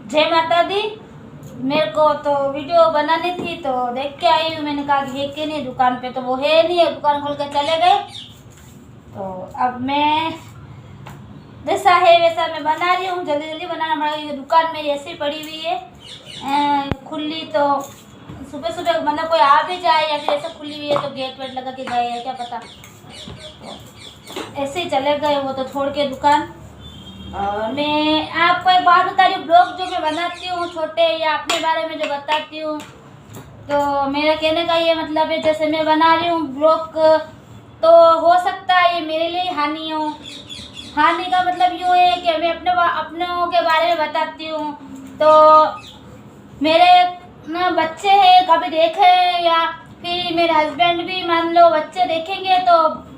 जय माता दी। मेरे को तो वीडियो बनानी थी तो देख के आई हूँ। मैंने कहा कि है कि नहीं दुकान पे, तो वो है नहीं है, दुकान खोल कर चले गए। तो अब मैं जैसा है वैसा मैं बना रही हूँ, जल्दी जल्दी बनाना पड़ेगा। ये दुकान मेरी ऐसी पड़ी हुई है खुली, तो सुबह सुबह मतलब कोई आ भी जाए या फिर ऐसे खुली हुई है तो गेट वेट लगा के गए है, क्या पता। तो ऐसे ही चले गए वो तो छोड़ के दुकान। और मैं आपको एक बात बता रही हूँ, ब्लॉग जो मैं बनाती हूँ छोटे या अपने बारे में जो बताती हूँ, तो मेरा कहने का ये मतलब है जैसे मैं बना रही हूँ ब्लॉग, तो हो सकता है ये मेरे लिए हानि हो। हानि का मतलब यूँ है कि मैं अपनों के बारे में बताती हूँ, तो मेरे ना बच्चे हैं कभी देखे, या फिर मेरे हस्बैंड भी मान लो बच्चे देखेंगे तो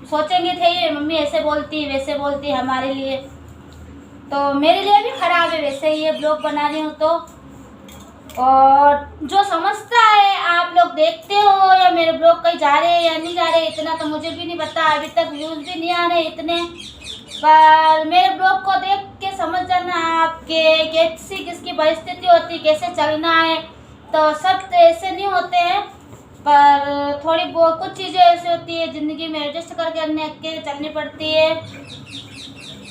सोचेंगे थे ये मम्मी ऐसे बोलती वैसे बोलती हमारे लिए, तो मेरे लिए भी खराब है वैसे ही ये ब्लॉग बना रही हूँ। तो और जो समझता है, आप लोग देखते हो या मेरे ब्लॉग कहीं जा रहे हैं या नहीं जा रहे, इतना तो मुझे भी नहीं पता, अभी तक व्यूज़ भी नहीं आ रहे इतने। पर मेरे ब्लॉग को देख के समझ जाना आपके कैसी किसकी परिस्थिति होती, कैसे चलना है। तो सब ऐसे नहीं होते हैं, पर थोड़ी बहुत कुछ चीज़ें ऐसी होती है ज़िंदगी में एडजस्ट करके चलनी पड़ती है।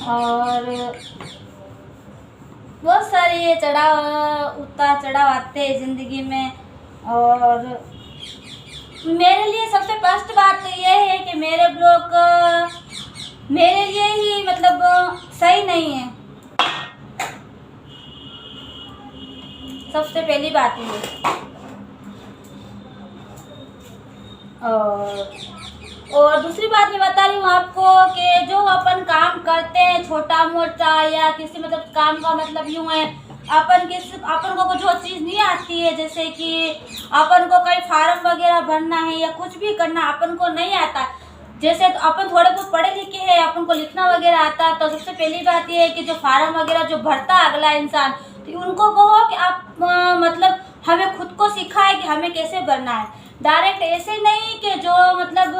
और बहुत सारे चढ़ाव उतार चढ़ाव आते हैं ज़िंदगी में। और मेरे लिए सबसे फर्स्ट बात तो ये है कि मेरे ब्लॉग मेरे लिए ही मतलब सही नहीं है, सबसे पहली बात ये। और दूसरी बात मैं बता रही हूँ आपको कि जो अपन काम करते हैं छोटा मोटा या किसी मतलब काम का मतलब यूँ है, अपन को जो चीज़ नहीं आती है, जैसे कि अपन को कहीं फार्म वगैरह भरना है या कुछ भी करना अपन को नहीं आता, जैसे तो अपन थोड़े बहुत पढ़े लिखे हैं, अपन को लिखना वगैरह आता, तो सबसे पहली बात ये है कि जो फार्म वगैरह जो भरता है अगला इंसान, तो उनको कहो कि आप मतलब हमें खुद को सिखाए कि हमें कैसे भरना है। डायरेक्ट ऐसे नहीं कि जो मतलब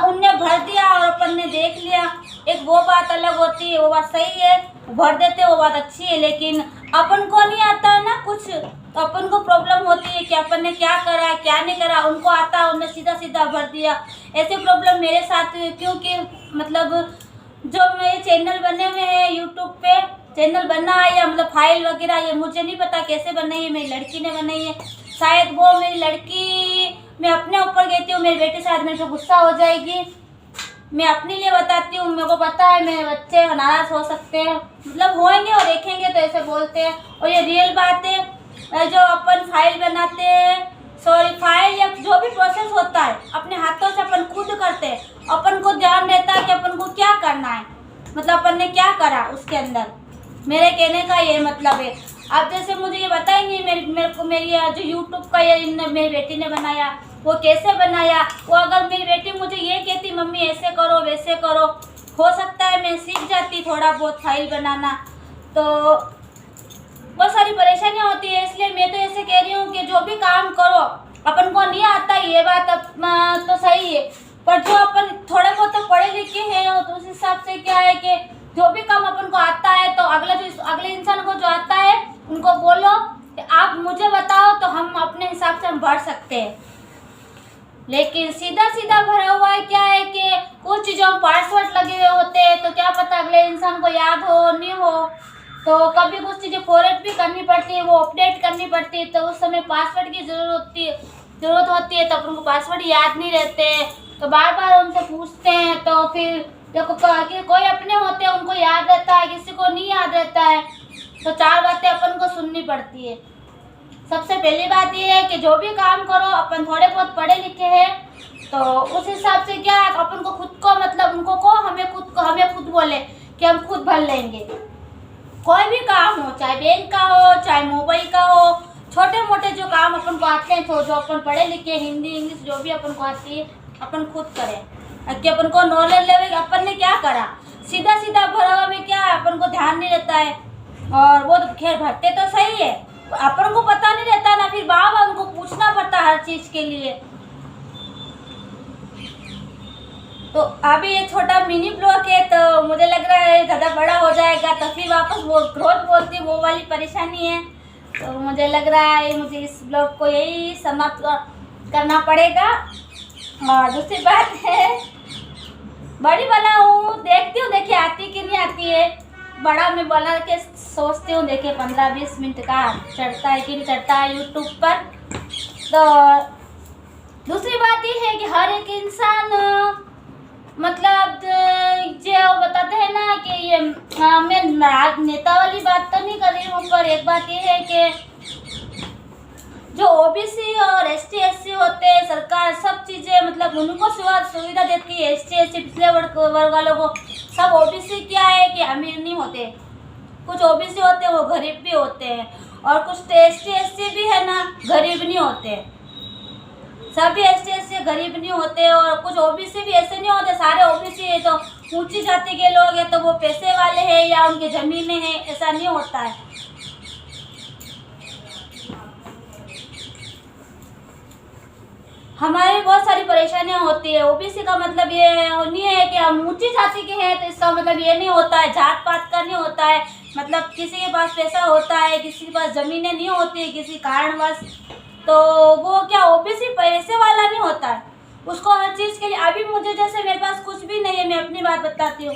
उनने भर दिया और अपन ने देख लिया, एक वो बात अलग होती है, वो बात सही है, भर देते वो बात अच्छी है, लेकिन अपन को नहीं आता है ना कुछ, तो अपन को प्रॉब्लम होती है कि अपन ने क्या करा क्या नहीं करा। उनको आता उनने सीधा सीधा भर दिया, ऐसे प्रॉब्लम मेरे साथ। क्योंकि मतलब जो मेरे चैनल बने हुए हैं यूट्यूब पे, चैनल बना है या मतलब फाइल वगैरह, ये मुझे नहीं पता कैसे बनाई है, मेरी लड़की ने बनाई है। शायद वो मेरी लड़की, मैं अपने ऊपर कहती हूँ, मेरी बेटी शायद मेरे को गुस्सा हो जाएगी, मैं अपने लिए बताती हूँ, मेरे को पता है मेरे बच्चे नाराज़ हो सकते हैं, मतलब होंगे और देखेंगे तो ऐसे बोलते हैं, और ये रियल बात है। जो अपन फाइल बनाते हैं, सॉरी फाइल या जो भी प्रोसेस होता है अपने हाथों से अपन खुद करते हैं, अपन को ध्यान रहता है कि अपन को क्या करना है, मतलब अपन ने क्या करा उसके अंदर। मेरे कहने का ये मतलब है। आप जैसे मुझे ये बताएंगे मेरे को मेरी जो यूट्यूब का ये मेरी बेटी ने बनाया वो कैसे बनाया, वो अगर मेरी बेटी मुझे ये कहती मम्मी ऐसे करो वैसे करो, हो सकता है मैं सीख जाती थोड़ा बहुत फाइल बनाना। तो बहुत सारी परेशानियाँ होती है, इसलिए मैं तो ऐसे कह रही हूँ कि जो भी काम करो अपन को नहीं आता ये बात तो सही है, पर जो अपन थोड़े बहुत तो पढ़े लिखे हैं तो उस हिसाब से क्या है कि जो भी काम अपन को आता है तो अगले इंसान को जो आता है उनको बोलो कि आप मुझे बताओ, तो हम अपने हिसाब से हम भर सकते हैं। लेकिन सीधा सीधा भरा हुआ है क्या है कि कुछ चीज़ों पासवर्ड लगे हुए होते हैं, तो क्या पता अगले इंसान को याद हो नहीं हो, तो कभी कुछ चीज़ें फॉरवर्ड भी करनी पड़ती है, वो अपडेट करनी पड़ती है, तो उस समय पासवर्ड की ज़रूरत होती है, तो अपन को पासवर्ड याद नहीं रहते, तो बार बार उनसे पूछते हैं। तो फिर देखो कोई अपने होते हैं उनको याद रहता है, किसी को नहीं याद रहता है, तो चार बातें अपन को सुननी पड़ती है। सबसे पहली बात ये है कि जो भी काम करो अपन थोड़े बहुत पढ़े लिखे हैं, तो उस हिसाब से क्या है अपन को खुद को मतलब उनको को हमें खुद बोले कि हम खुद भर लेंगे। कोई भी काम हो, चाहे बैंक का हो चाहे मोबाइल का हो, छोटे मोटे जो काम अपन को आते हैं, तो जो अपन पढ़े लिखे हिंदी इंग्लिश जो भी अपन को आती है अपन खुद करें, कि अपन को नॉलेज लेवे कि अपन ने क्या करा। सीधा सीधा भरा हुआ में क्या है अपन को ध्यान नहीं रहता है, और वो तो खैर भरते तो सही है, अपन को पता नहीं रहता ना, फिर बार बार उनको पूछना पड़ता हर चीज़ के लिए। तो अभी ये छोटा मिनी ब्लॉग है, तो मुझे लग रहा है ज़्यादा बड़ा हो जाएगा तो फिर वापस वो रोज बोलती वो वाली परेशानी है। तो मुझे लग रहा है मुझे इस ब्लॉग को यही समाप्त करना पड़ेगा। और दूसरी बात है, बड़ी बनाऊँ देखती हूँ, देखिए आती कि नहीं आती है। बड़ा मैं बना के सोचती हूँ, देखिए 15-20 मिनट का चढ़ता है कि नहीं चढ़ता है यूट्यूब पर। तो दूसरी बात ये है कि हर एक इंसान मतलब जो बताते हैं ना कि ये मैं नेता वाली बात तो नहीं कर रही हूँ, पर एक बात ये है कि जो ओबीसी और एसटी एससी होते हैं, सरकार सब चीज़ें मतलब उनको सुविधा देती है। एसटी एससी पिछले वर्ग वालों को, सब ओबीसी क्या है कि अमीर नहीं होते, कुछ ओबीसी होते हैं वो गरीब भी होते हैं, और कुछ एसटी एससी भी है ना गरीब नहीं होते। सभी एसटी एससी गरीब नहीं होते, और कुछ ओबीसी भी ऐसे नहीं होते सारे ओबीसी है तो ऊंची जाति के लोग हैं तो वो पैसे वाले हैं या उनकी ज़मीनें हैं, ऐसा नहीं होता है। हमारी बहुत सारी परेशानियां होती है। ओबीसी का मतलब ये नहीं है कि हम ऊंची जाति के हैं, तो इसका मतलब ये नहीं होता है जात पात का नहीं होता है। मतलब किसी के पास पैसा होता है, किसी के पास ज़मीनें नहीं होती है किसी कारणवश, तो वो क्या ओबीसी पैसे वाला नहीं होता है। उसको हर चीज़ के लिए, अभी मुझे जैसे मेरे पास कुछ भी नहीं है, मैं अपनी बात बताती हूँ,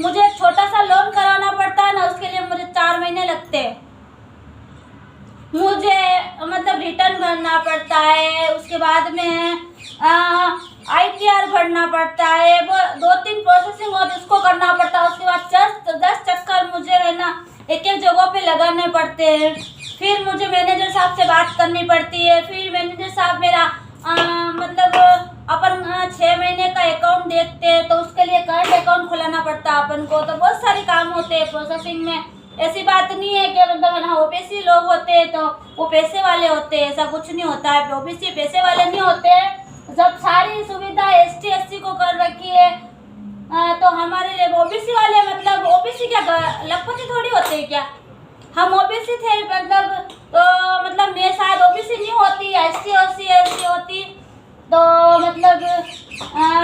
मुझे एक छोटा सा लोन कराना पड़ता है ना, उसके लिए मुझे 4 महीने लगते हैं। मुझे मतलब रिटर्न भरना पड़ता है, उसके बाद में ITR भरना पड़ता है, वो 2-3 प्रोसेसिंग और इसको करना पड़ता है। उसके बाद 10 चक्कर मुझे है ना एक जगह पे लगाने पड़ते हैं। फिर मुझे मैनेजर साहब से बात करनी पड़ती है, फिर मैनेजर साहब मेरा मतलब अपन 6 महीने का अकाउंट देखते हैं, तो उसके लिए करंट अकाउंट खुलाना पड़ता है अपन को। तो बहुत सारे काम होते हैं प्रोसेसिंग में। ऐसी बात नहीं है कि मतलब ना ओबीसी लोग होते हैं तो वो पैसे वाले होते हैं, ऐसा कुछ नहीं होता है। ओबीसी पैसे वाले नहीं होते हैं, जब सारी सुविधा एसटी एससी को कर रखी है तो हमारे लिए ओबीसी वाले मतलब ओबीसी क्या लखपति थोड़ी होते हैं क्या? हम ओबीसी थे मतलब, तो मतलब मैं शायद ओबीसी नहीं होती, एसटी एससी होती तो मतलब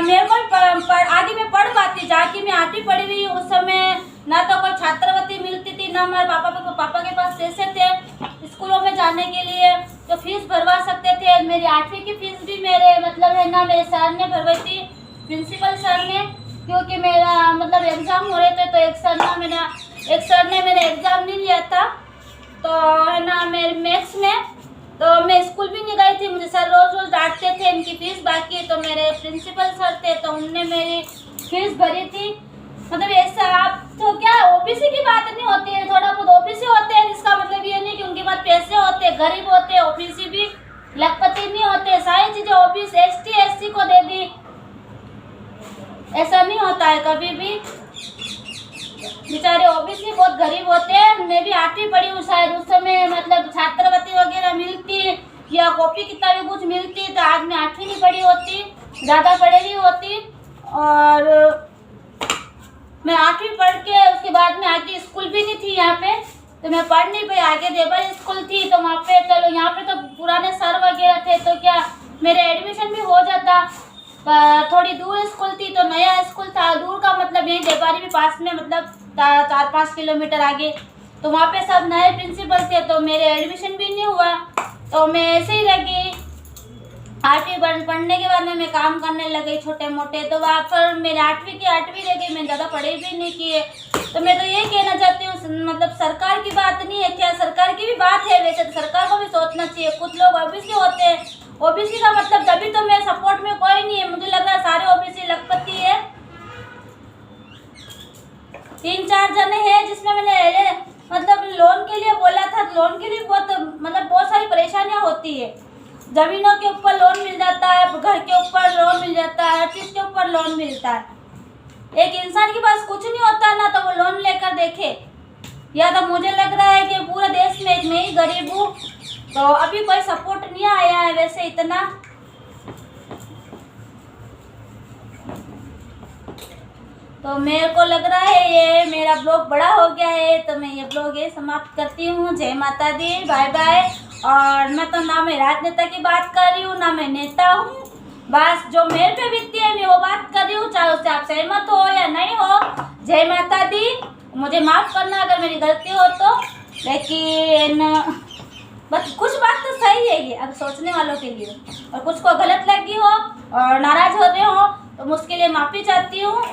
मेरे को आगे मैं पढ़ पाती। जाके मैं 8वीं पढ़ी हुई उस समय ना तो कोई छात्रवृत्ति मिलती थी, ना हमारे पापा के पास पैसे थे स्कूलों में जाने के लिए तो फीस भरवा सकते थे। मेरी 8वीं की फीस भी मेरे मतलब है ना मेरे सर ने भरवाई थी, प्रिंसिपल सर ने, क्योंकि मेरा मतलब एग्ज़ाम हो रहे थे तो एक सर ने मेरा एग्ज़ाम नहीं लिया था, तो है ना मेरे मैथ्स में, तो मैं स्कूल भी नहीं गई थी। मुझे सर रोज़ डांटते थे, इनकी फीस बाकी है, तो मेरे प्रिंसिपल सर थे तो उनने मेरी फीस भरी थी। मतलब ऐसा आप तो क्या ओबीसी की बात नहीं होती है, थोड़ा बहुत ओबीसी होते हैं, इसका मतलब ये नहीं कि उनके पास पैसे होते हैं, गरीब होते हैं। ओबीसी भी लखपति नहीं होते, सारी चीज़ें ओबीसी एसटी एससी को दे दी, ऐसा नहीं होता है कभी भी। बेचारे ओबीसी बहुत गरीब होते हैं। मैं भी 8वीं पढ़ी हूँ, शायद उस समय मतलब छात्रवृत्ति वगैरह मिलती या कॉपी किताबें कुछ मिलती तो आज मैं 8वीं नहीं पढ़ी होती, ज़्यादा पढ़ी होती। और मैं 8वीं पढ़ के उसके बाद में आगे स्कूल भी नहीं थी यहाँ पे, तो मैं पढ़ नहीं पाई। आगे देवर स्कूल थी तो वहाँ पे चलो, यहाँ पे तो पुराने सर वगैरह थे तो क्या मेरे एडमिशन भी हो जाता। थोड़ी दूर स्कूल थी तो नया स्कूल था, दूर का मतलब यहीं देवारी भी पास में, मतलब 4-5 किलोमीटर आगे, तो वहाँ पे सब नए प्रिंसिपल थे तो मेरे एडमिशन भी नहीं हुआ, तो मैं ऐसे ही रह गई। 8वीं पढ़ने के बाद में मैं काम करने लग गई छोटे मोटे, तो वहाँ पर मेरे 8वीं रह गई, मैं ज़्यादा पढ़ाई भी नहीं की है। तो मैं तो ये कहना चाहती हूँ मतलब सरकार की बात नहीं है क्या, सरकार की भी बात है, वैसे तो सरकार को भी सोचना चाहिए। कुछ लोग ओबीसी होते हैं, ओबीसी का मतलब तभी तो मेरे सपोर्ट में कोई नहीं है, मुझे लग रहा है सारे ओबीसी लखपति है। 3-4 जने हैं जिसमें मैंने मतलब लोन के लिए बोला था, लोन के लिए बहुत सारी परेशानियाँ होती है। ज़मीनों के ऊपर लोन मिल जाता है, घर के ऊपर लोन मिल जाता है, हर चीज़ के ऊपर लोन मिलता है। एक इंसान के पास कुछ नहीं होता ना तो वो लोन लेकर देखे, या तो मुझे लग रहा है कि पूरे देश में एक मैं ही गरीब हूँ, तो अभी कोई सपोर्ट नहीं आया है वैसे इतना। तो मेरे को लग रहा है ये मेरा ब्लॉग बड़ा हो गया है, तो मैं ये ब्लॉग ये समाप्त करती हूँ। जय माता दी, बाय बाय। और मैं तो ना मैं राजनेता की बात कर रही हूँ, ना मैं नेता हूँ, बस जो मेरे पे बीतती है मैं वो बात कर रही हूँ, चाहे उससे आप सहमत हो या नहीं हो। जय माता दी, मुझे माफ़ करना अगर मेरी गलती हो तो। लेकिन बस कुछ बात तो सही है ये अब सोचने वालों के लिए, और कुछ को गलत लगी हो और नाराज़ हो रहे हो तो मैं उसके लिए माफ़ी चाहती हूँ।